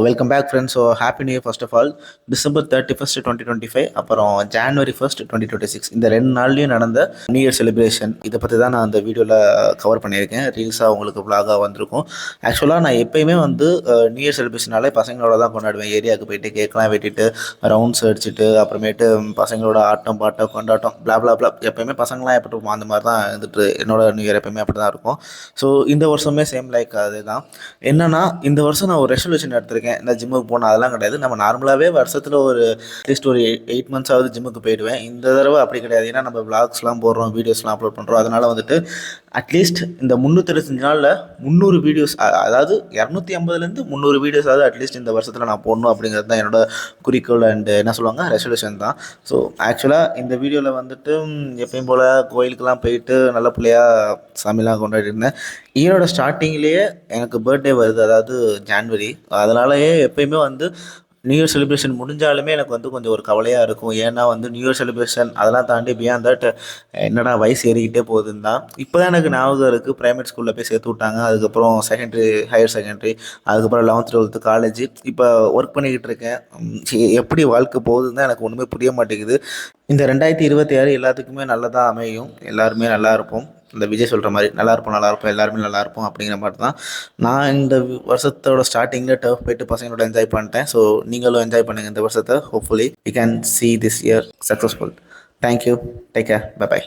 Welcome back friends. So happy new year first of all. December 31st 2025, அப்புறம் January 1st 2026, இந்த 2 நாள்லையும் நடந்த new year celebration இதை பற்றி தான் நான் அந்த வீடியோவில் கவர் பண்ணியிருக்கேன். ரீல்ஸாக உங்களுக்கு vlog-ஆ வந்திருக்கும். ஆக்சுவலாக நான் எப்பயுமே வந்து நியூ இயர் செலிப்ரேஷனாலே பசங்களோட தான் கொண்டாடுவேன். ஏரியாவுக்கு போயிட்டு கேக்லாம் வெட்டிட்டு ரவுண்ட்ஸ் அடிச்சுட்டு அப்புறமேட்டு பசங்களோட ஆட்டம் பாட்டம் கொண்டாட்டம் blah blah blah. எப்பயுமே பசங்களாம் எப்படி இருப்போம் அந்த மாதிரி தான் இருந்துட்டு என்னோட நியூ இயர் எப்பயுமே அப்படி தான் இருக்கும். ஸோ இந்த வருஷமே சேம் லைக் அதே தான். என்னன்னா இந்த வருஷம் நான் ஒரு ரெசல்யூஷன் எடுத்திருக்கேன். இந்த ஜிம்முக்கு போனால் அதெல்லாம் கிடையாது. நம்ம நார்மலாகவே வருஷத்தில் ஒரு அட்லீஸ்ட் ஒரு 8 months ஆகுது ஜிம்முக்கு போயிடுவேன். இந்த தடவை அப்படி கிடையாது. ஏன்னா நம்ம விளாக்ஸ்லாம் போடுறோம், வீடியோஸ்லாம் அப்லோட் பண்ணுறோம். அதனால் வந்துட்டு அட்லீஸ்ட் இந்த 365 நாளில் 300 வீடியோஸ், அதாவது 250லேருந்து 300 வீடியோஸாவது அட்லீஸ்ட் இந்த வருஷத்தில் நான் போடணும் அப்படிங்கிறது தான் என்னோட குறிக்கோள் அண்ட் என்ன சொல்லுவாங்க ரெசல்யூஷன் தான். ஸோ ஆக்சுவலாக இந்த வீடியோவில் வந்துட்டு எப்பயும் போல் கோயிலுக்கெல்லாம் போயிட்டு நல்ல பிள்ளையாக சாமிலாம் கொண்டாடி இருந்தேன். இயரோட ஸ்டார்டிங்லேயே எனக்கு பர்த்டே வருது, அதாவது ஜான்வரி. அதனாலயே எப்பயுமே வந்து நியூ இயர் செலிப்ரேஷன் முடிஞ்சாலுமே எனக்கு வந்து கொஞ்சம் ஒரு கவலையாக இருக்கும். ஏன்னா வந்து நியூ இயர் செலிப்ரேஷன் அதெல்லாம் தாண்டி பியாண்ட் தட் என்னடா வயசு ஏறிக்கிட்டே போகுதுன்னு தான் இப்போ தான் எனக்கு ஞாபகம் இருக்குது. ப்ரைமரி ஸ்கூலில் போய் சேர்த்து விட்டாங்க, அதுக்கப்புறம் செகண்டரி, ஹையர் செகண்டரி, அதுக்கப்புறம் 11th 12th காலேஜ், இப்போ ஒர்க் பண்ணிக்கிட்டு இருக்கேன். எப்படி வாழ்க்கை போகுதுன்னு தான் எனக்கு ஒன்றுமே புரிய மாட்டேங்குது. இந்த 2026 எல்லாத்துக்குமே நல்லதாக அமையும், எல்லாருமே நல்லா இருப்போம். இந்த விஜய் சொல்கிற மாதிரி நல்லா இருப்போம் நல்லா இருப்போம் எல்லாருமே நல்லா இருப்போம் அப்படிங்கிற மாதிரி தான் நான் இந்த வருஷத்தோட ஸ்டார்டிங்கில் டர்ஃப் போயிட்டு பசங்களோட என்ஜாய் பண்ணிட்டேன். ஸோ நீங்களும் என்ஜாய் பண்ணுங்கள் இந்த வருஷத்தை. Hopefully we can see this year successful. Thank you. Take care. Bye bye.